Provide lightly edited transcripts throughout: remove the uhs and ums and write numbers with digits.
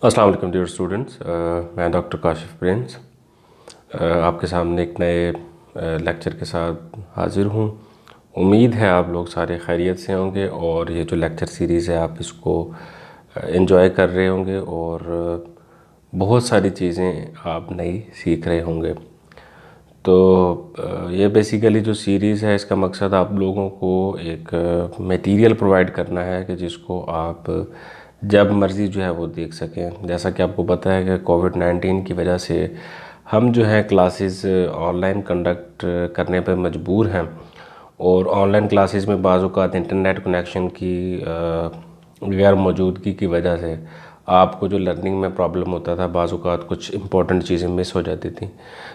अस्सलाम वालेकुम dear students, मैं डॉक्टर काशिफ प्रिंस आपके सामने एक नए लेक्चर के साथ हाज़िर हूँ। उम्मीद है आप लोग सारे खैरियत से होंगे और ये जो लेक्चर सीरीज़ है आप इसको एंजॉय कर रहे होंगे और बहुत सारी चीज़ें आप नई सीख रहे होंगे। तो ये बेसिकली जो सीरीज़ है इसका मकसद आप लोगों को एक मटेरियल प्रोवाइड करना है कि जिसको आप जब मर्ज़ी जो है वो देख सकें। जैसा कि आपको पता है कि कोविड-19 की वजह से हम जो है क्लासेस ऑनलाइन कंडक्ट करने पर मजबूर हैं और ऑनलाइन क्लासेस में बाज़ औक़ात इंटरनेट कनेक्शन की गैर मौजूदगी की वजह से आपको जो लर्निंग में प्रॉब्लम होता था, बाज़ औक़ात कुछ इंपॉर्टेंट चीज़ें मिस हो जाती थी।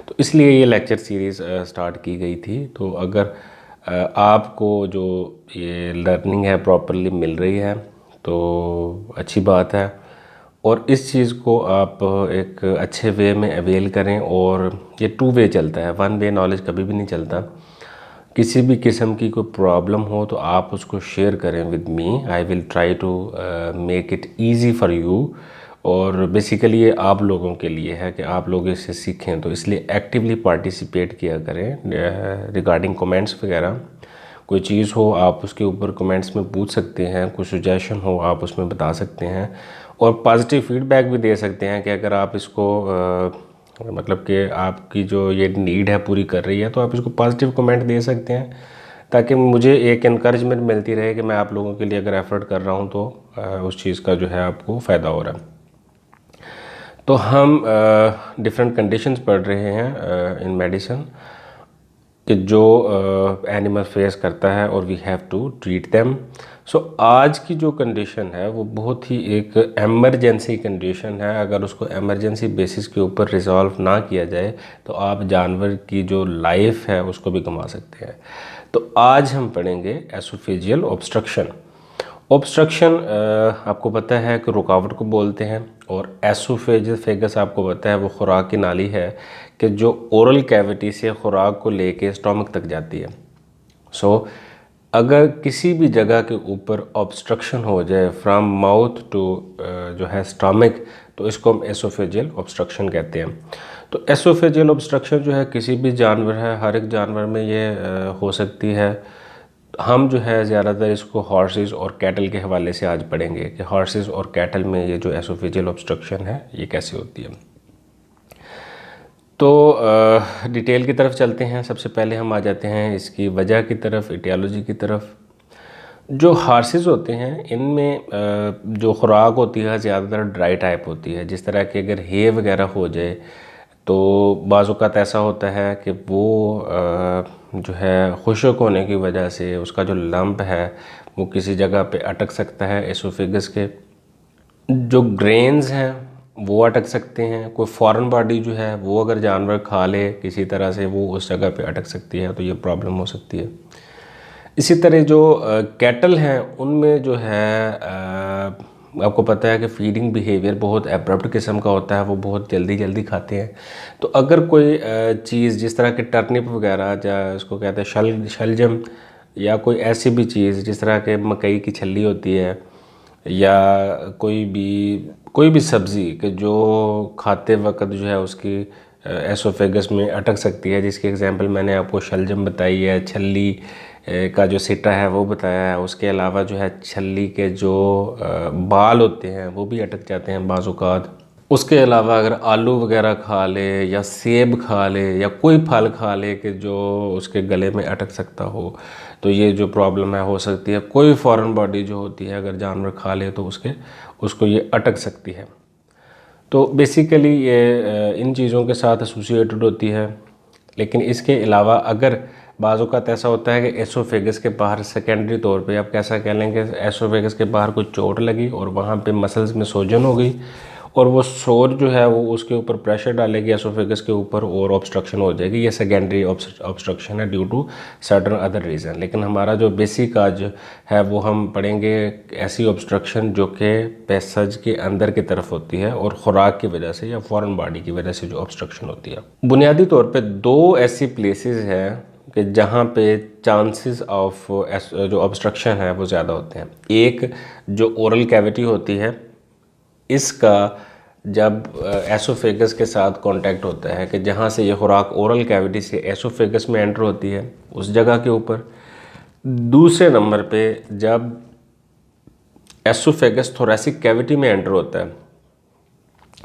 तो इसलिए ये लेक्चर सीरीज़ स्टार्ट की गई थी। तो अगर आपको जो ये लर्निंग है प्रॉपरली मिल रही है तो अच्छी बात है और इस चीज़ को आप एक अच्छे वे में अवेल करें। और ये टू वे चलता है, वन वे नॉलेज कभी भी नहीं चलता। किसी भी किस्म की कोई प्रॉब्लम हो तो आप उसको शेयर करें with me. I will try to make it easy for you. और बेसिकली ये आप लोगों के लिए है कि आप लोग इससे सीखें, तो इसलिए एक्टिवली पार्टिसिपेट किया करें। रिगार्डिंग कमेंट्स वगैरह कोई चीज़ हो आप उसके ऊपर कमेंट्स में पूछ सकते हैं, कोई सुजेशन हो आप उसमें बता सकते हैं और पॉजिटिव फीडबैक भी दे सकते हैं कि अगर आप इसको मतलब कि आपकी जो ये नीड है पूरी कर रही है तो आप इसको पॉजिटिव कमेंट दे सकते हैं, ताकि मुझे एक इनकरेजमेंट मिलती रहे कि मैं आप लोगों के लिए अगर एफ़र्ट कर रहा हूँ तो उस चीज़ का जो है आपको फ़ायदा हो रहा है। तो हम डिफरेंट कंडीशंस पढ़ रहे हैं इन मेडिसिन कि जो एनिमल फेस करता है और we have to treat them. So आज की जो कंडीशन है वो बहुत ही एक एमरजेंसी कंडीशन है। अगर उसको एमरजेंसी बेसिस के ऊपर रिजॉल्व ना किया जाए तो आप जानवर की जो लाइफ है उसको भी गंवा सकते हैं। तो आज हम पढ़ेंगे एसोफेजियल ऑब्स्ट्रक्शन। ऑब्स्ट्रक्शन आपको पता है कि रुकावट को बोलते हैं और एसोफेगस आपको पता है वो खुराक की नाली है कि जो ओरल कैविटी से खुराक को लेके स्टमक तक जाती है। सो अगर किसी भी जगह के ऊपर ऑब्स्ट्रक्शन हो जाए फ्रॉम माउथ टू जो है स्टमक, तो इसको हम एसोफेजियल ऑब्स्ट्रक्शन कहते हैं। तो एसोफेजियल ऑब्स्ट्रक्शन जो है किसी भी जानवर है, हर एक जानवर में ये हो सकती है। हम जो है ज़्यादातर इसको हॉर्सेस और कैटल के हवाले से आज पढ़ेंगे कि हॉर्सेस और कैटल में ये जो एसोफेजियल ऑब्स्ट्रक्शन है ये कैसे होती है। तो डिटेल की तरफ चलते हैं। सबसे पहले हम आ जाते हैं इसकी वजह की तरफ, एटियोलॉजी की तरफ। जो हॉर्सेस होते हैं इनमें जो खुराक होती है ज़्यादातर ड्राई टाइप होती है। जिस तरह के अगर हे वगैरह हो जाए तो बाज़ औक़ात ऐसा होता है कि वो जो है खुश्क होने की वजह से उसका जो लंप है वो किसी जगह पे अटक सकता है एसोफेगस के। जो ग्रेन्स हैं वो अटक सकते हैं। कोई फॉरेन बॉडी जो है वो अगर जानवर खा ले किसी तरह से वो उस जगह पे अटक सकती है, तो ये प्रॉब्लम हो सकती है। इसी तरह जो कैटल हैं उनमें जो है आपको पता है कि फीडिंग बिहेवियर बहुत एब्रप्ट किस्म का होता है, वो बहुत जल्दी जल्दी खाते हैं। तो अगर कोई चीज़ जिस तरह के टर्निप वगैरह या उसको कहते हैं शलजम या कोई ऐसी भी चीज़ जिस तरह के मकई की छल्ली होती है या कोई भी सब्ज़ी कि जो खाते वक्त जो है उसकी एसोफेगस में अटक सकती है, जिसकी एग्जांपल मैंने आपको शलजम बताई है, छल्ली का जो सिटा है वो बताया है। उसके अलावा जो है छल्ली के जो बाल होते हैं वो भी अटक जाते हैं बाज़ औक़ात। उसके अलावा अगर आलू वगैरह खा ले या सेब खा ले या कोई फल खा ले कि जो उसके गले में अटक सकता हो, तो ये जो प्रॉब्लम है हो सकती है। कोई फॉरेन बॉडी जो होती है अगर जानवर खा ले तो उसको ये अटक सकती है। तो बेसिकली ये इन चीज़ों के साथ एसोसिएटेड होती है। लेकिन इसके अलावा अगर बाज़ औक़ात ऐसा होता है कि एसोफेगस के बाहर सेकेंडरी तौर पे आप कैसा कह लेंगे, एसोफेगस के बाहर कोई चोट लगी और वहाँ पे मसल्स में सोजन हो गई और वो सोर जो है वो उसके ऊपर प्रेशर डालेगी एसोफेगस के ऊपर और ऑब्स्ट्रक्शन हो जाएगी। ये सेकेंडरी ऑब्स्ट्रक्शन है due to certain other reason. लेकिन हमारा जो बेसिक आज है वो हम पढ़ेंगे ऐसी ऑब्स्ट्रक्शन जो कि पैसेज के अंदर की तरफ होती है और ख़ुराक की वजह से या फॉरेन बॉडी की वजह से जो ऑब्स्ट्रक्शन होती है। बुनियादी तौर पर दो ऐसी प्लेसेस हैं कि जहाँ पे चांसेस ऑफ जो ऑब्स्ट्रक्शन है वो ज़्यादा होते हैं। एक जो ओरल कैविटी होती है इसका जब एसोफेगस के साथ कांटेक्ट होता है कि जहाँ से ये खुराक ओरल कैविटी से एसोफेगस में एंटर होती है उस जगह के ऊपर। दूसरे नंबर पे जब एसोफेगस थोरेसिक कैविटी में एंटर होता है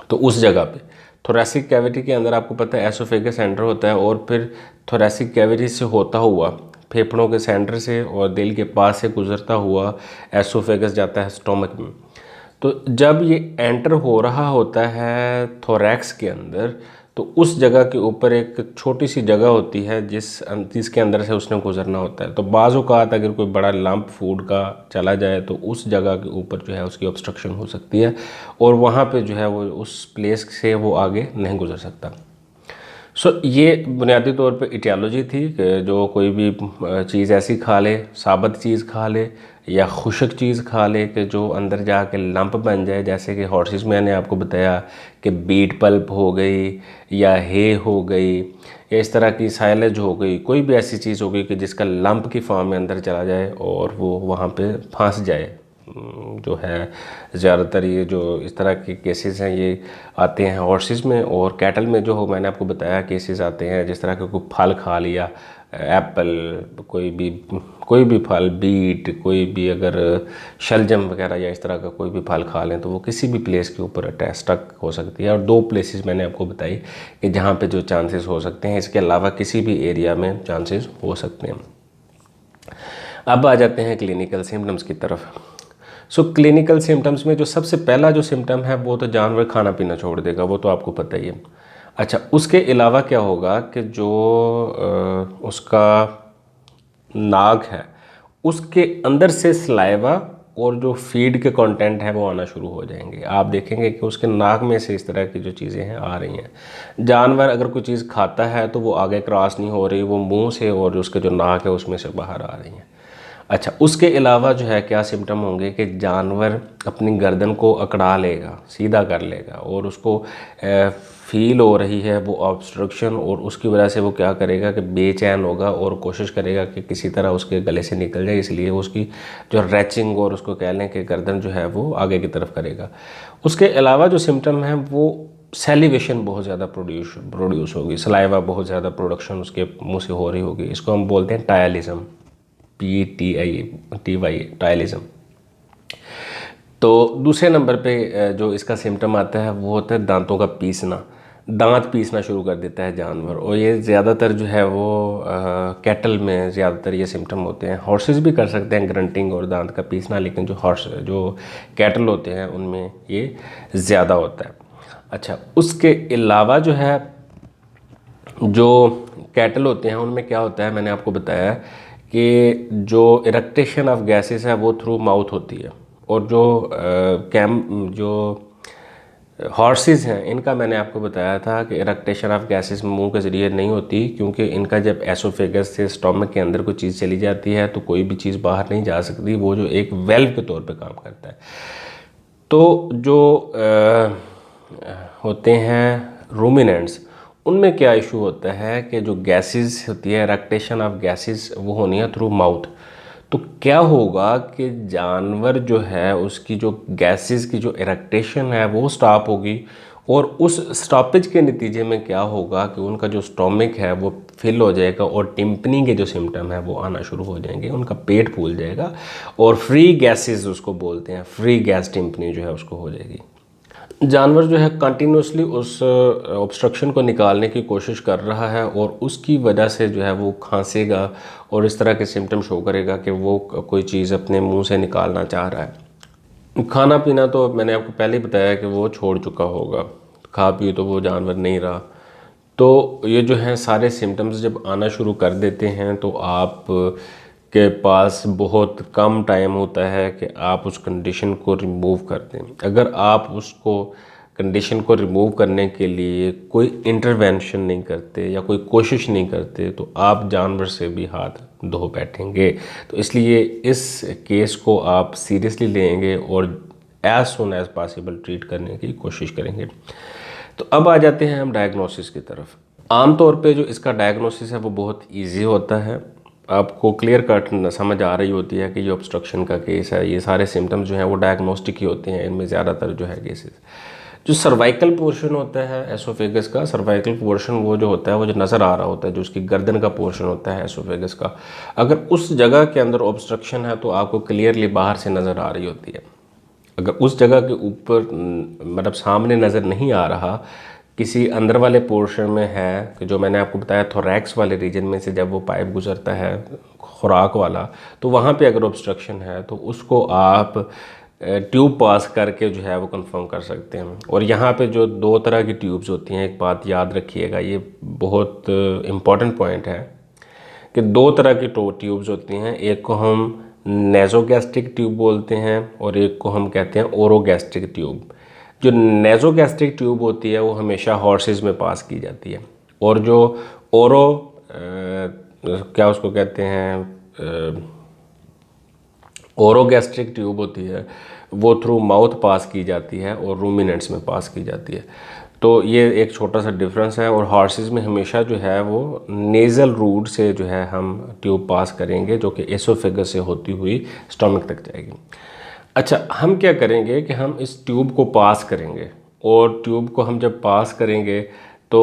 तो उस जगह पे थोरेसिक कैविटी के अंदर आपको पता है एसोफेगस एंटर होता है और फिर थोरेसिक कैविटी से होता हुआ फेफड़ों के सेंटर से और दिल के पास से गुजरता हुआ एसोफेगस जाता है स्टोमक में। तो जब ये एंटर हो रहा होता है थोरैक्स के अंदर तो उस जगह के ऊपर एक छोटी सी जगह होती है जिसके अंदर से उसने गुजरना होता है। तो बाज़ औक़ात अगर कोई बड़ा लंप फूड का चला जाए तो उस जगह के ऊपर जो है उसकी ऑब्स्ट्रक्शन हो सकती है और वहाँ पे जो है वो उस प्लेस से वो आगे नहीं गुजर सकता। ये बुनियादी तौर पे इटियोलॉजी थी कि जो कोई भी चीज़ ऐसी खा ले, साबुत चीज़ खा ले या खुश्क चीज़ खा ले कि जो अंदर जाके लंप बन जाए, जैसे कि हॉर्सेस में मैंने आपको बताया कि बीट पल्प हो गई या हे हो गई या इस तरह की साइलेज हो गई, कोई भी ऐसी चीज़ हो गई कि जिसका लंप की फॉर्म में अंदर चला जाए और वो वहाँ पे फंस जाए। जो है ज़्यादातर ये जो इस तरह के केसेस हैं ये आते हैं हॉर्सेस में, और कैटल में जो हो मैंने आपको बताया केसेस आते हैं जिस तरह का कोई फल खा लिया, एप्पल, कोई भी फल, बीट, कोई भी अगर शलजम वगैरह या इस तरह का कोई भी फल खा लें तो वो किसी भी प्लेस के ऊपर स्टक हो सकती है। और 2 प्लेसेस मैंने आपको बताई कि जहाँ पे जो चांसेस हो सकते हैं, इसके अलावा किसी भी एरिया में चांसेस हो सकते हैं। अब आ जाते हैं क्लिनिकल सिम्टम्स की तरफ। क्लिनिकल सिम्टम्स में जो सबसे पहला जो सिम्टम है वो तो जानवर खाना पीना छोड़ देगा, वो तो आपको पता ही है। अच्छा, उसके अलावा क्या होगा कि जो उसका नाक है उसके अंदर से सलाइवा और जो फीड के कंटेंट है वो आना शुरू हो जाएंगे। आप देखेंगे कि उसके नाक में से इस तरह की जो चीज़ें हैं आ रही हैं। जानवर अगर कोई चीज़ खाता है तो वो आगे क्रॉस नहीं हो रही, वो मुंह से और उसके जो नाक है उसमें से बाहर आ रही हैं। अच्छा, उसके अलावा जो है क्या सिम्टम होंगे कि जानवर अपनी गर्दन को अकड़ा लेगा, सीधा कर लेगा और उसको फील हो रही है वो ऑब्स्ट्रक्शन, और उसकी वजह से वो क्या करेगा कि बेचैन होगा और कोशिश करेगा कि किसी तरह उसके गले से निकल जाए, इसलिए उसकी जो रैचिंग और उसको कह लें कि गर्दन जो है वो आगे की तरफ करेगा। उसके अलावा जो सिम्टम हैं वो सेलिवेशन बहुत ज़्यादा प्रोड्यूस होगी, सलाइवा बहुत ज़्यादा प्रोडक्शन उसके मुँह से हो रही होगी। इसको हम बोलते हैं टायलिज़म, PTY, टायलिज़म। तो दूसरे नंबर पे जो इसका सिम्टम आता है वो होता है दांतों का पीसना, दांत पीसना शुरू कर देता है जानवर, और ये ज़्यादातर जो है वो कैटल में ज़्यादातर ये सिम्टम होते हैं। हॉर्सेस भी कर सकते हैं ग्रंटिंग और दांत का पीसना, लेकिन जो कैटल होते हैं उनमें ये ज़्यादा होता है। अच्छा, उसके अलावा जो है जो कैटल होते हैं उनमें क्या होता है, मैंने आपको बताया कि जो इरेक्टेशन ऑफ गैसेस है वो थ्रू माउथ होती है, और जो हॉर्सेस हैं इनका मैंने आपको बताया था कि इरेक्टेशन ऑफ गैसेस मुंह के ज़रिए नहीं होती, क्योंकि इनका जब एसोफेगस से स्टोमक के अंदर कोई चीज़ चली जाती है तो कोई भी चीज़ बाहर नहीं जा सकती, वो जो एक वेल्व के तौर पे काम करता है। तो जो होते हैं रूमिनेंट्स, उनमें क्या इशू होता है कि जो गैसेस होती है, इरेक्टेशन ऑफ गैसेस वो होनी है थ्रू माउथ। तो क्या होगा कि जानवर जो है उसकी जो गैसेस की जो इरेक्टेशन है वो स्टॉप होगी, और उस स्टॉपेज के नतीजे में क्या होगा कि उनका जो स्टोमक है वो फिल हो जाएगा और टिम्पनी के जो सिम्टम है वो आना शुरू हो जाएंगे, उनका पेट फूल जाएगा और फ्री गैसेस उसको बोलते हैं, फ्री गैस टिम्पनी जो है उसको हो जाएगी। जानवर जो है कंटिन्यूसली उस ऑब्स्ट्रक्शन को निकालने की कोशिश कर रहा है और उसकी वजह से जो है वो खांसेगा और इस तरह के सिम्टम शो करेगा कि वो कोई चीज़ अपने मुंह से निकालना चाह रहा है। खाना पीना तो मैंने आपको पहले ही बताया कि वो छोड़ चुका होगा, खा पी तो वो जानवर नहीं रहा। तो ये जो है सारे सिम्टम्स जब आना शुरू कर देते हैं तो आप के पास बहुत कम टाइम होता है कि आप उस कंडीशन को रिमूव कर दें। अगर आप उसको कंडीशन को रिमूव करने के लिए कोई इंटरवेंशन नहीं करते या कोई कोशिश नहीं करते तो आप जानवर से भी हाथ धो बैठेंगे। तो इसलिए इस केस को आप सीरियसली लेंगे और as soon as possible treat करने की कोशिश करेंगे। तो अब आ जाते हैं हम डायग्नोसिस की तरफ। आम तौर पे जो इसका डायग्नोसिस है वो बहुत इजी होता है, आपको क्लियर कट समझ आ रही होती है कि ये ऑब्स्ट्रक्शन का केस है। ये सारे सिम्टम्स जो हैं वो डायग्नोस्टिक ही होते हैं इनमें ज़्यादातर जो है केसेस। जो सर्वाइकल पोर्शन होता है एसोफेगस का, सर्वाइकल पोर्शन वो जो होता है वो जो नज़र आ रहा होता है, जो उसकी गर्दन का पोर्शन होता है एसोफेगस का, अगर उस जगह के अंदर ऑब्स्ट्रक्शन है तो आपको क्लियरली बाहर से नज़र आ रही होती है। अगर उस जगह के ऊपर मतलब सामने नज़र नहीं आ रहा, किसी अंदर वाले पोर्शन में है कि जो मैंने आपको बताया थोरैक्स वाले रीजन में से जब वो पाइप गुजरता है खुराक वाला, तो वहाँ पे अगर ऑब्स्ट्रक्शन है तो उसको आप ट्यूब पास करके जो है वो कंफर्म कर सकते हैं। और यहाँ पे जो दो तरह की ट्यूब्स होती हैं, एक बात याद रखिएगा, ये बहुत इम्पॉर्टेंट पॉइंट है कि दो तरह की ट्यूब्स होती हैं। एक को हम नेज़ोगैस्ट्रिक ट्यूब बोलते हैं और एक को हम कहते हैं ओरोगैस्ट्रिक ट्यूब। जो नेज़ोगैस्ट्रिक ट्यूब होती है वो हमेशा हॉर्सेस में पास की जाती है, और जो ओरो क्या उसको कहते हैं ओरोगैस्ट्रिक ट्यूब होती है वो थ्रू माउथ पास की जाती है और रूमिनेंट्स में पास की जाती है। तो ये एक छोटा सा डिफरेंस है। और हॉर्सेस में हमेशा जो है वो नेज़ल रूट से जो है हम ट्यूब पास करेंगे, जो कि एसोफेगस से होती हुई स्टमक तक जाएगी। अच्छा, हम क्या करेंगे कि हम इस ट्यूब को पास करेंगे, और ट्यूब को हम जब पास करेंगे तो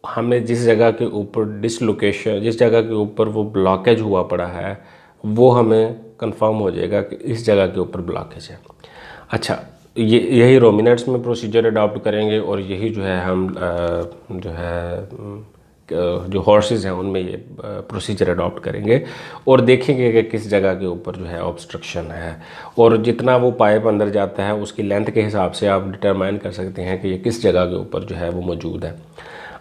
हमें जिस जगह के ऊपर डिसलोकेशन, जिस जगह के ऊपर वो ब्लॉकेज हुआ पड़ा है, वो हमें कंफर्म हो जाएगा कि इस जगह के ऊपर ब्लॉकेज है। अच्छा, यही रोमिनेंट्स में प्रोसीजर अडॉप्ट करेंगे, और यही जो है हम जो है जो हॉर्सेस हैं उनमें ये प्रोसीजर अडॉप्ट करेंगे, और देखेंगे कि किस जगह के ऊपर जो है ऑब्स्ट्रक्शन है। और जितना वो पाइप अंदर जाता है उसकी लेंथ के हिसाब से आप डिटरमाइन कर सकते हैं कि ये किस जगह के ऊपर जो है वो मौजूद है।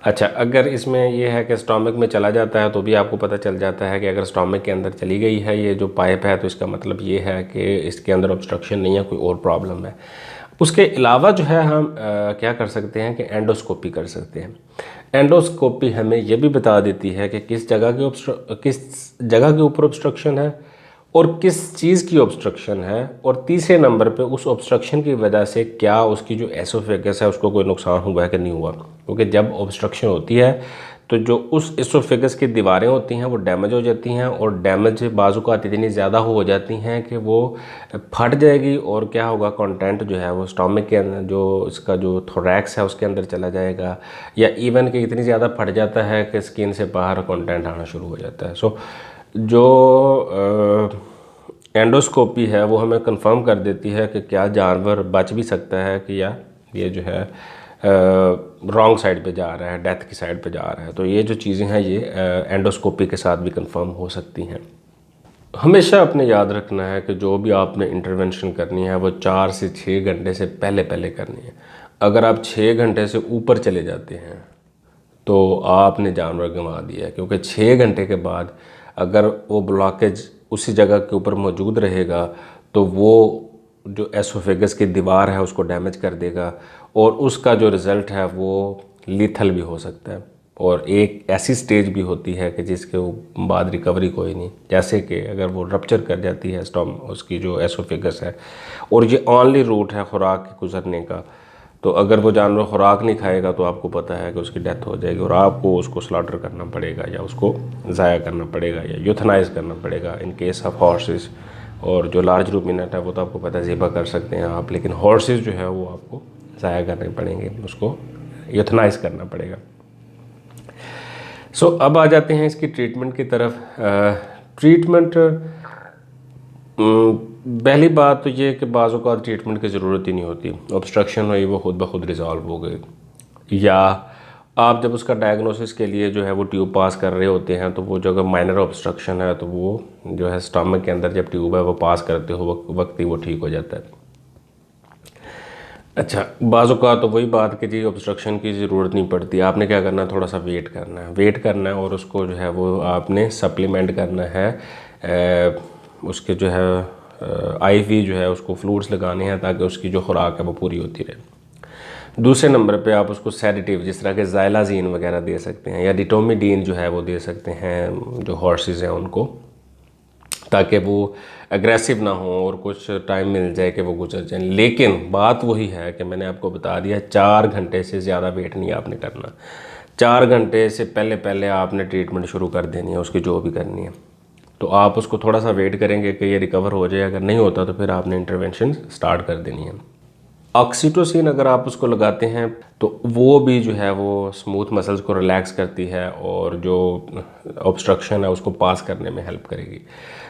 अच्छा, अगर इसमें ये है कि स्टमक में चला जाता है तो भी आपको पता चल जाता है कि अगर स्टमक के अंदर चली गई है ये जो पाइप है, तो इसका मतलब ये है कि इसके अंदर ऑब्स्ट्रक्शन नहीं है, कोई और प्रॉब्लम है। उसके अलावा जो है हम क्या कर सकते हैं कि एंडोस्कोपी कर सकते हैं। एंडोस्कोपी हमें यह भी बता देती है कि किस जगह के ऊपर ऑब्स्ट्रक्शन है और किस चीज़ की ऑब्स्ट्रक्शन है, और तीसरे नंबर पे उस ऑब्स्ट्रक्शन की वजह से क्या उसकी जो एसोफेगस है उसको कोई नुकसान हुआ है कि नहीं हुआ। क्योंकि जब ऑब्स्ट्रक्शन होती है तो जो उस एसोफेगस की दीवारें होती हैं वो डैमेज हो जाती हैं, और डैमेज बाजू का इतनी ज़्यादा हो जाती हैं कि वो फट जाएगी, और क्या होगा, कंटेंट जो है वो स्टमक के अंदर, जो इसका जो थोरैक्स है उसके अंदर चला जाएगा, या इवन कि इतनी ज़्यादा फट जाता है कि स्किन से बाहर कंटेंट आना शुरू हो जाता है। सो जो एंडोस्कोपी है वो हमें कंफर्म कर देती है कि क्या जानवर बच भी सकता है कि या ये जो है रॉन्ग साइड पे जा रहा है, डेथ की साइड पे जा रहा है। तो ये जो चीज़ें हैं ये एंडोस्कोपी के साथ भी कंफर्म हो सकती हैं। हमेशा अपने याद रखना है कि जो भी आपने इंटरवेंशन करनी है वो 4 से 6 घंटे से पहले पहले करनी है। अगर आप 6 घंटे से ऊपर चले जाते हैं तो आपने जानवर गंवा दिया है, क्योंकि 6 घंटे के बाद अगर वो ब्लॉकेज उसी जगह के ऊपर मौजूद रहेगा तो वो जो एसोफेगस की दीवार है उसको डैमेज कर देगा, और उसका जो रिज़ल्ट है वो लीथल भी हो सकता है। और एक ऐसी स्टेज भी होती है कि जिसके बाद रिकवरी कोई नहीं, जैसे कि अगर वो रप्चर कर जाती है उसकी जो एसोफेगस है, और ये ओनली रूट है खुराक के गुजरने का। तो अगर वो जानवर खुराक नहीं खाएगा तो आपको पता है कि उसकी डेथ हो जाएगी, और आपको उसको स्लॉटर करना पड़ेगा, या उसको ज़ाया करना पड़ेगा, या यूथनाइज करना पड़ेगा इन केस ऑफ हॉर्सेस। और जो लार्ज रूमिनेंट है वो तो आपको पता है ज़िबा कर सकते हैं आप, लेकिन हॉर्सेस जो है वो आपको ज़ाया करने पड़ेंगे, उसको यूथनाइज करना पड़ेगा। सो अब आ जाते हैं इसकी ट्रीटमेंट की तरफ। ट्रीटमेंट, पहली बात तो ये कि बाज़ औक़ात ट्रीटमेंट की ज़रूरत ही नहीं होती, ऑब्स्ट्रक्शन हुई वो खुद ब खुद रिज़ॉल्व हो गई, या आप जब उसका डायग्नोसिस के लिए जो है वो ट्यूब पास कर रहे होते हैं तो वो जो अगर माइनर ऑब्स्ट्रक्शन है तो वो जो है स्टमक के अंदर जब ट्यूब है वो पास करते हो वक्त ही वो ठीक हो जाता है। अच्छा, बाज़ औक़ात तो वही बात कि जी ऑब्स्ट्रक्शन की ज़रूरत नहीं पड़ती, आपने क्या करना है, थोड़ा सा वेट करना है और उसको जो है वो आपने सप्लीमेंट करना है। उसके जो है आईवी जो है उसको फ्लूइड्स लगाने हैं ताकि उसकी जो खुराक है वो पूरी होती रहे। दूसरे नंबर पे आप उसको सेडेटिव जिस तरह के ज़ाइलाज़ीन वगैरह दे सकते हैं, या डिटोमिडीन जो है वो दे सकते हैं जो हॉर्सेस हैं उनको, ताकि वो एग्रेसिव ना हो और कुछ टाइम मिल जाए कि वो गुजर जाए। लेकिन बात वही है कि मैंने आपको बता दिया 4 घंटे से ज़्यादा वेट नहीं आपने करना। 4 घंटे से पहले पहले आपने ट्रीटमेंट शुरू कर देनी है उसकी जो भी करनी है। तो आप उसको थोड़ा सा वेट करेंगे कि ये रिकवर हो जाए, अगर नहीं होता तो फिर आपने इंटरवेंशन स्टार्ट कर देनी है। ऑक्सीटोसिन अगर आप उसको लगाते हैं तो वो भी जो है वो स्मूथ मसल्स को रिलैक्स करती है और जो ऑब्स्ट्रक्शन है उसको पास करने में हेल्प करेगी।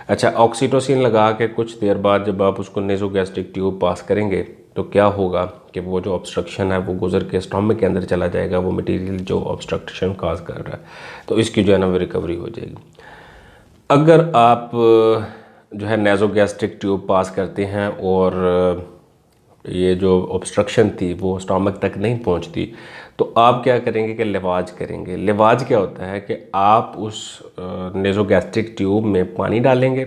अच्छा, ऑक्सीटोसिन लगा के कुछ देर बाद जब आप उसको नेसोगैस्ट्रिक ट्यूब पास करेंगे तो क्या होगा कि वो जो ऑब्स्ट्रक्शन है वो गुजर के स्टमक के अंदर चला जाएगा, वो मटेरियल जो ऑब्स्ट्रक्शन काज कर रहा है, तो इसकी जो है ना वो रिकवरी हो जाएगी। अगर आप जो है नेसोगैस्ट्रिक ट्यूब पास करते हैं और ये जो ऑब्स्ट्रक्शन थी वो स्टमक तक नहीं पहुंचती, तो आप क्या करेंगे कि लिवाज करेंगे। लिवाज क्या होता है कि आप उस नेसोगैस्ट्रिक ट्यूब में पानी डालेंगे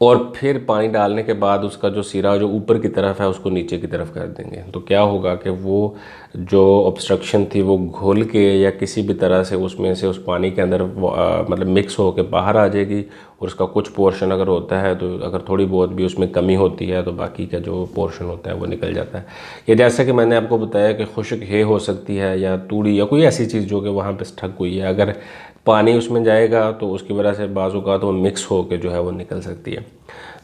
और फिर पानी डालने के बाद उसका जो सिरा जो ऊपर की तरफ है उसको नीचे की तरफ कर देंगे। तो क्या होगा कि वो जो ऑब्स्ट्रक्शन थी वो घुल के या किसी भी तरह से उसमें से उस पानी के अंदर मतलब मिक्स हो के बाहर आ जाएगी, और उसका कुछ पोर्शन अगर होता है तो अगर थोड़ी बहुत भी उसमें कमी होती है तो बाकी का जो पोर्शन होता है वो निकल जाता है। या जैसा कि मैंने आपको बताया कि खुश्क है हो सकती है या तूड़ी या कोई ऐसी चीज़ जो कि वहाँ पर स्टक हुई है, अगर पानी उसमें जाएगा तो उसकी वजह से बाज़ औक़ात तो मिक्स हो के जो है वो निकल सकती है।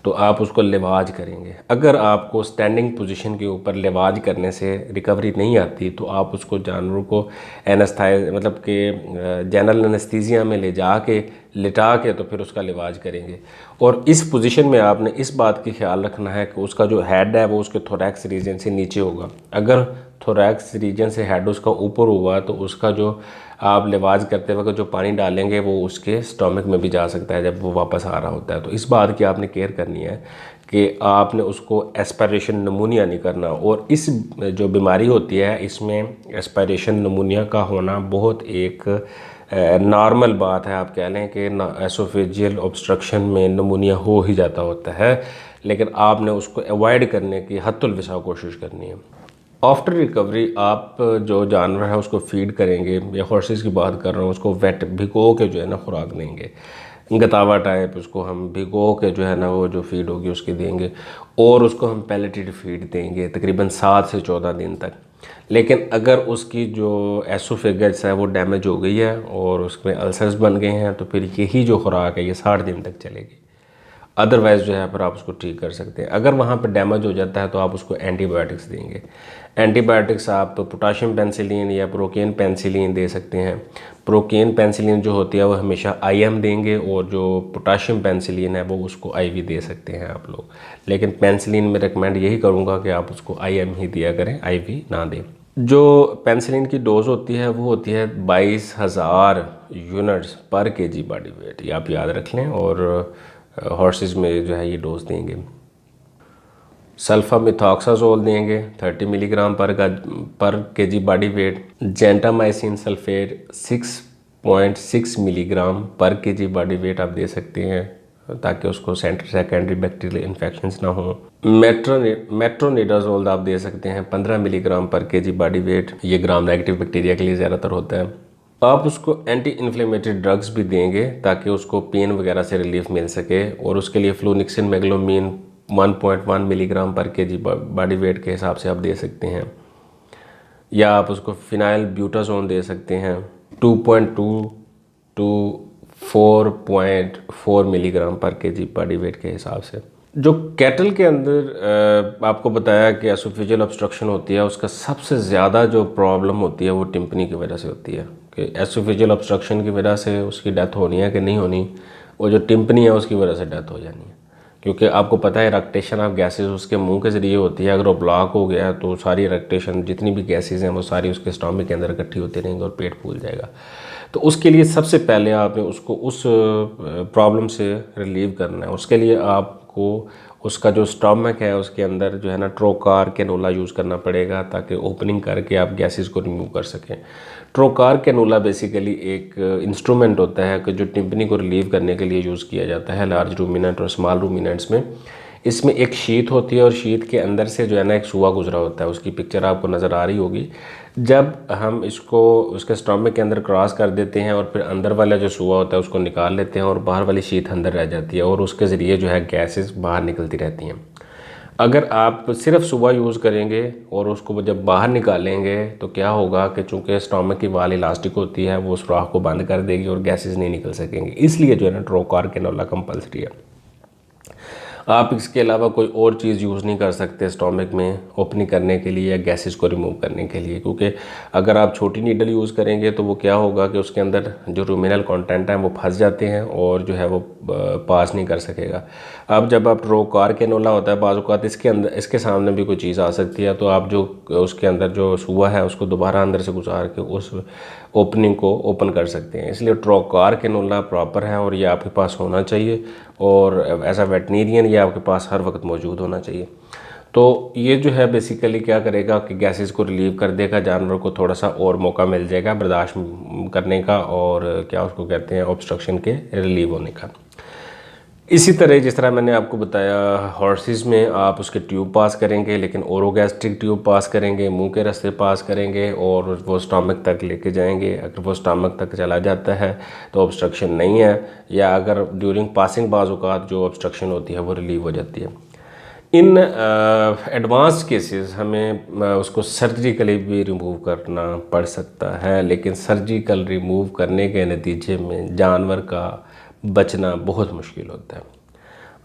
तो आप उसको लिवाज करेंगे। अगर आपको स्टैंडिंग पोजीशन के ऊपर लिवाज करने से रिकवरी नहीं आती तो आप उसको जानवरों को एनेस्थाइज मतलब कि जनरल एनेस्थीसिया में ले जा के लिटा के तो फिर उसका लिवाज करेंगे। और इस पोजीशन में आपने इस बात की ख्याल रखना है कि उसका जो हेड है वो उसके थोरैक्स रीजन से नीचे होगा। अगर थोरैक्स रीजन से हेड उसका ऊपर हुआ तो उसका जो आप लिवाज करते वक्त जो पानी डालेंगे वो उसके स्टमक में भी जा सकता है जब वो वापस आ रहा होता है। तो इस बात की आपने केयर करनी है कि आपने उसको एस्पायरेशन नमूनिया नहीं करना। और इस जो बीमारी होती है इसमें एस्पायरेशन नमूनिया का होना बहुत एक नॉर्मल बात है। आप कह लें कि एसोफेजियल ऑब्स्ट्रक्शन में नमूनिया हो ही जाता होता है, लेकिन आपने उसको अवॉइड करने की हद्दुल विसा कोशिश करनी है। आफ्टर रिकवरी आप जो जानवर है उसको फीड करेंगे, या हॉर्सेस की बात कर रहा हूँ, उसको वेट भिगो के जो है ना खुराक देंगे, गतावा टाइप उसको हम भिगो के जो है ना वो जो फीड होगी उसकी देंगे। और उसको हम पैलेटेड फीड देंगे तकरीबन 7 से 14 दिन तक। लेकिन अगर उसकी जो एसोफेगस है वो डैमेज हो गई है और उसमें अल्सर्स बन गए हैं तो फिर यही जो खुराक है ये 60 दिन तक चलेगी। अदरवाइज़ जो है फिर आप उसको ठीक कर सकते हैं। अगर वहाँ पर डैमेज हो जाता है तो आप उसको एंटीबायोटिक्स देंगे। एंटीबायोटिक्स आप पोटाशियम पेंसिलिन या प्रोकेन पेंसिलिन दे सकते हैं। प्रोकेन पेंसिलिन जो होती है वो हमेशा आईएम देंगे, और जो पोटाशियम पेंसिलिन है वो उसको आईवी दे सकते हैं आप लोग। लेकिन पेंसिलिन में रिकमेंड यही करूँगा कि आप उसको आईएम ही दिया करें, आईवी ना दें। जो पेंसिलिन की डोज़ होती है वो होती है 22,000 यूनिट्स पर केजी बॉडी वेट, ये आप याद रख लें। और हॉर्सेस में जो है ये डोज देंगे। सल्फामिथॉक्साजोल देंगे 30 मिलीग्राम पर KG body weight. Gentamicin sulphate 6.6 milligram पर केजी बॉडी वेट आप दे सकते हैं ताकि उसको सेकेंडरी बैक्टीरियल इन्फेक्शंस ना हो। मेट्रोनिडाजोल आप दे सकते हैं 15 मिलीग्राम पर केजी बॉडी वेट, ये ग्राम नेगेटिव बैक्टीरिया के लिए ज़्यादातर होता है। आप उसको एंटी इन्फ्लेमेटरी ड्रग्स भी देंगे ताकि उसको पेन वगैरह से रिलीफ मिल सके, और उसके लिए फ्लूनिक्सिन मेग्लोमीन 1.1 मिलीग्राम पर केजी बॉडी वेट के हिसाब से आप दे सकते हैं। या आप उसको फिनाइल ब्यूटाजोन दे सकते हैं 2.2 टू 4.4 मिलीग्राम पर केजी बॉडी वेट के हिसाब से। जो कैटल के अंदर आपको बताया कि एसोफेजियल ऑब्स्ट्रक्शन होती है, उसका सबसे ज़्यादा जो प्रॉब्लम होती है वो टिम्पनी की वजह से होती है। कि एसोफेजियल ऑब्स्ट्रक्शन की वजह से उसकी डेथ होनी है कि नहीं होनी, वो जो टिम्पनी है उसकी वजह से डेथ हो जानी है। क्योंकि आपको पता है रक्टेशन ऑफ गैसेस उसके मुंह के ज़रिए होती है। अगर वो ब्लॉक हो गया तो सारी रक्टेशन जितनी भी गैसेस हैं वो सारी उसके स्टमक के अंदर इकट्ठी होती रहेंगी और पेट फूल जाएगा। तो उसके लिए सबसे पहले आपने उसको उस प्रॉब्लम से रिलीव करना है। उसके लिए आपको उसका जो स्टमक है उसके अंदर जो है ना ट्रोकार कैनोला यूज़ करना पड़ेगा ताकि ओपनिंग करके आप गैसेस को रिमूव कर सकें। ट्रोकार कैनोला बेसिकली एक इंस्ट्रूमेंट होता है कि जो टिम्पनी को रिलीव करने के लिए यूज़ किया जाता है लार्ज रूमिनेंट और स्मॉल रूमिनेंट्स में। इसमें एक शीट होती है और शीट के अंदर से जो है ना एक सुआ गुजरा होता है, उसकी पिक्चर आपको नज़र आ रही होगी। जब हम इसको उसके स्टमक के अंदर क्रॉस कर देते हैं और फिर अंदर वाला जो सुआ होता है उसको निकाल लेते हैं और बाहर वाली शीट अंदर रह जाती है और उसके ज़रिए जो है गैसेस बाहर निकलती रहती हैं। अगर आप सिर्फ सुबह यूज़ करेंगे और उसको जब बाहर निकालेंगे तो क्या होगा कि चूँकि स्टमक की वाल इलास्टिक होती है वो सुराख को बंद कर देगी और गैसेस नहीं निकल सकेंगे। इसलिए जो है ना ट्रोकार कैनोला कंपल्सरी है। आप इसके अलावा कोई और चीज़ यूज़ नहीं कर सकते स्टोमक में ओपनिंग करने के लिए या गैसेस को रिमूव करने के लिए, क्योंकि अगर आप छोटी नीडल यूज़ करेंगे तो वो क्या होगा कि उसके अंदर जो रूमिनल कंटेंट है वो फंस जाते हैं और जो है वो पास नहीं कर सकेगा। अब जब आप ट्रोकार कैनोला होता है, बाज़ औक़ात इसके अंदर इसके सामने भी कोई चीज़ आ सकती है, तो आप जो उसके अंदर जो सुआ है उसको दोबारा अंदर से गुजार के उस ओपनिंग को ओपन कर सकते हैं। इसलिए ट्रोकार कैनोला प्रॉपर है और ये आपके पास होना चाहिए, और एज अ वेटनेरियन ये आपके पास हर वक्त मौजूद होना चाहिए। तो ये जो है बेसिकली क्या करेगा कि गैसेस को रिलीव कर देगा, जानवर को थोड़ा सा और मौका मिल जाएगा बर्दाश्त करने का और क्या उसको कहते हैं ऑब्स्ट्रक्शन के रिलीव होने का। इसी तरह जिस तरह मैंने आपको बताया हॉर्सेस में आप उसके ट्यूब पास करेंगे, लेकिन ओरोगैस्ट्रिक ट्यूब पास करेंगे, मुंह के रास्ते पास करेंगे और वो स्टमक तक लेके जाएंगे। अगर वो स्टमक तक चला जाता है तो ऑब्स्ट्रक्शन नहीं है, या अगर ड्यूरिंग पासिंग बाज़ औक़ात जो ऑब्स्ट्रक्शन होती है वो रिलीव हो जाती है। इन एडवांस केसेस हमें उसको सर्जिकली भी रिमूव करना पड़ सकता है, लेकिन सर्जिकल रिमूव करने के नतीजे में जानवर का बचना बहुत मुश्किल होता है।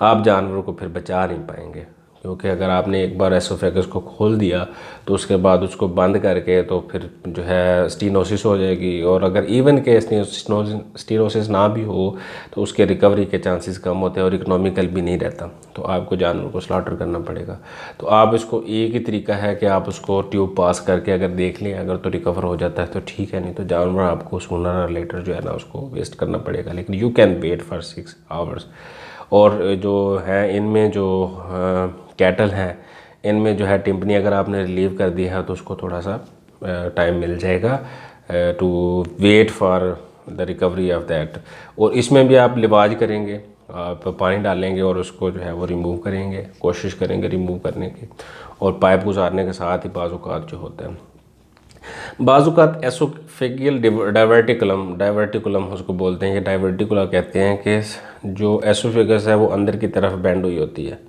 आप जानवर को फिर बचा नहीं पाएंगे, क्योंकि अगर आपने एक बार एसोफेगस को खोल दिया तो उसके बाद उसको बंद करके तो फिर जो है स्टीनोसिस हो जाएगी, और अगर इवन के स्टीनोसिस ना भी हो तो उसके रिकवरी के चांसेस कम होते हैं और इकोनॉमिकल भी नहीं रहता, तो आपको जानवर को स्लॉटर करना पड़ेगा। तो आप इसको एक ही तरीका है कि आप उसको ट्यूब पास करके अगर देख लें, अगर तो रिकवर हो जाता है तो ठीक है, नहीं तो जानवर आपको सूनर और लेटर जो है ना उसको वेस्ट करना पड़ेगा। लेकिन you can wait for 6 hours. और जो है इनमें जो कैटल हैं इनमें जो है टिम्पनी अगर आपने रिलीव कर दिया है तो उसको थोड़ा सा टाइम मिल जाएगा to wait for the recovery of that. और इसमें भी आप लिवाज करेंगे, आप पानी डालेंगे और उसको जो है वो रिमूव करेंगे, कोशिश करेंगे रिमूव करने की, और पाइप गुजारने के साथ ही बाज़ औक़ात जो होता है बाज़ औक़ात एसोफेगियल डाइवर्टिकुलम उसको बोलते हैं, ये डाइवर्टिकुला कहते हैं कि जो एसोफेगस है वो अंदर की तरफ बेंड हुई होती है।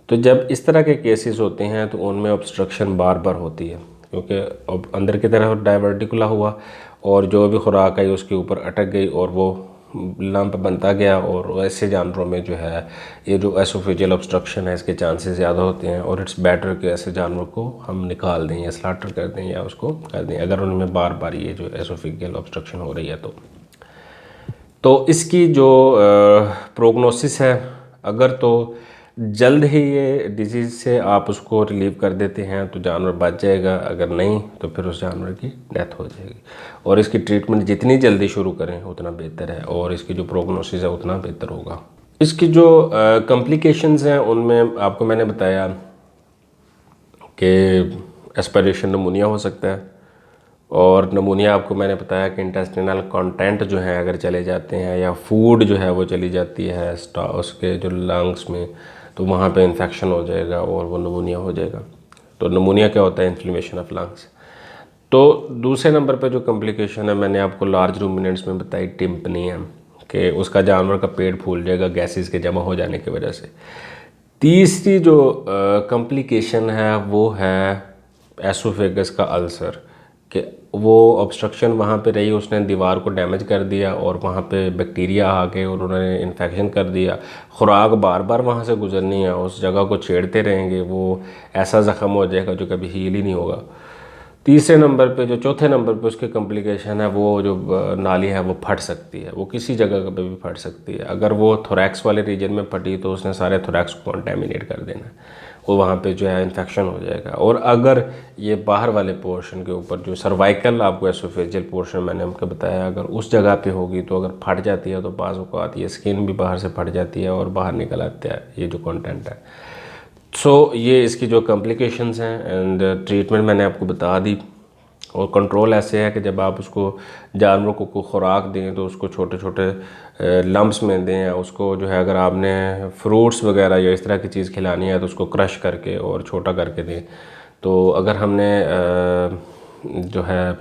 तो जब इस तरह के केसेस होते हैं तो उनमें ऑब्स्ट्रक्शन बार बार होती है, क्योंकि अब अंदर की तरफ डाइवर्टिकुला हुआ और जो भी खुराक आई उसके ऊपर अटक गई और वो लंप बनता गया, और ऐसे जानवरों में जो है ये जो एसोफेजियल ऑब्स्ट्रक्शन है इसके चांसेस ज़्यादा होते हैं, और इट्स बेटर कि ऐसे जानवर को हम निकाल दें या स्लाटर कर दें या उसको कर दें अगर उनमें बार बार ये जो एसोफेजियल ऑब्स्ट्रक्शन हो रही है। तो इसकी जो प्रोग्नोसिस है, अगर तो जल्द ही ये डिजीज़ से आप उसको रिलीव कर देते हैं तो जानवर बच जाएगा, अगर नहीं तो फिर उस जानवर की डेथ हो जाएगी। और इसकी ट्रीटमेंट जितनी जल्दी शुरू करें उतना बेहतर है, और इसकी जो प्रोग्नोसिस है उतना बेहतर होगा। इसकी जो कॉम्प्लिकेशंस हैं उनमें आपको मैंने बताया कि एस्पिरेशन नमूनिया हो सकता है, और नमूनिया आपको मैंने बताया कि इंटेस्टिनल कंटेंट जो है अगर चले जाते हैं या फूड जो है वो चली जाती है उसके जो लंग्स में, तो वहाँ पे इन्फेक्शन हो जाएगा और वो नमूनिया हो जाएगा। तो नमूनिया क्या होता है? Inflammation of lungs. तो दूसरे नंबर पे जो कॉम्प्लिकेशन है मैंने आपको लार्ज रूमिनेंट्स में बताई टिम्पनी है, कि उसका जानवर का पेट फूल जाएगा गैसेस के जमा हो जाने की वजह से। तीसरी जो कॉम्प्लिकेशन है वो है एसोफेगस का अल्सर, कि वो ऑब्स्ट्रक्शन वहाँ पे रही, उसने दीवार को डैमेज कर दिया और वहाँ पे बैक्टीरिया आ गए और उन्होंने इन्फेक्शन कर दिया। खुराक बार बार वहाँ से गुजरनी है, उस जगह को छेड़ते रहेंगे, वो ऐसा ज़ख़म हो जाएगा जो कभी हील ही नहीं होगा। तीसरे नंबर पे जो चौथे नंबर पे उसके कॉम्प्लिकेशन है वो जो नाली है वो फट सकती है, वो किसी जगह पे भी फट सकती है। अगर वो थोरैक्स वाले रीजन में फटी तो उसने सारे थोरैक्स को कंटेमिनेट कर देना, वो वहाँ पे जो है इन्फेक्शन हो जाएगा। और अगर ये बाहर वाले पोर्शन के ऊपर जो सर्वाइकल आपको एसोफेजियल पोर्शन मैंने हमको बताया, अगर उस जगह पे होगी तो अगर फट जाती है तो बाज़ औक़ात ये स्किन भी बाहर से फट जाती है और बाहर निकल आता है ये जो कंटेंट है। सो ये इसकी जो कॉम्प्लिकेशंस हैं, एंड ट्रीटमेंट मैंने आपको बता दी। और कंट्रोल ऐसे है कि जब आप उसको जानवरों को खुराक दें तो उसको छोटे छोटे लम्प्स में दें, या उसको जो है अगर आपने फ्रूट्स वगैरह या इस तरह की चीज़ खिलानी है तो उसको क्रश करके और छोटा करके दें। तो अगर हमने जो है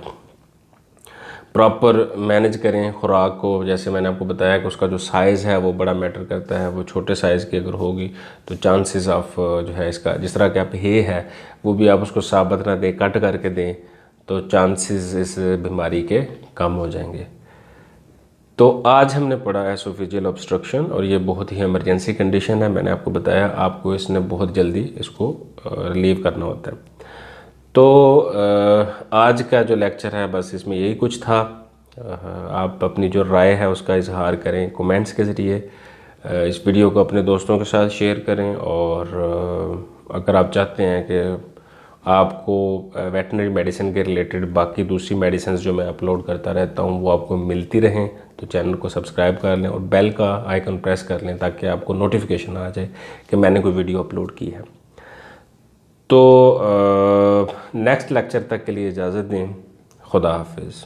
प्रॉपर मैनेज करें खुराक को, जैसे मैंने आपको बताया कि उसका जो साइज़ है वो बड़ा मैटर करता है, वो छोटे साइज़ की अगर होगी तो चांसेस ऑफ जो है इसका, जिस तरह के आप हे है वो भी आप उसको साबुत ना दें, कट करके दें, तो चांसेस इस बीमारी के कम हो जाएंगे। तो आज हमने पढ़ा एसोफेजियल ऑब्स्ट्रक्शन और ये बहुत ही इमरजेंसी कंडीशन है। मैंने आपको बताया आपको इसने बहुत जल्दी इसको रिलीव करना होता है। तो आज का जो लेक्चर है बस इसमें यही कुछ था। आप अपनी जो राय है उसका इजहार करें कमेंट्स के ज़रिए। इस वीडियो को अपने दोस्तों के साथ शेयर करें और अगर आप चाहते हैं कि आपको वेटनरी मेडिसिन के रिलेटेड बाकी दूसरी मेडिसिन जो मैं अपलोड करता रहता हूँ वो आपको मिलती रहें तो चैनल को सब्सक्राइब कर लें और बेल का आइकन प्रेस कर लें ताकि आपको नोटिफिकेशन आ जाए कि मैंने कोई वीडियो अपलोड की है। तो नेक्स्ट लेक्चर तक के लिए इजाज़त दें। खुदा हाफिज़।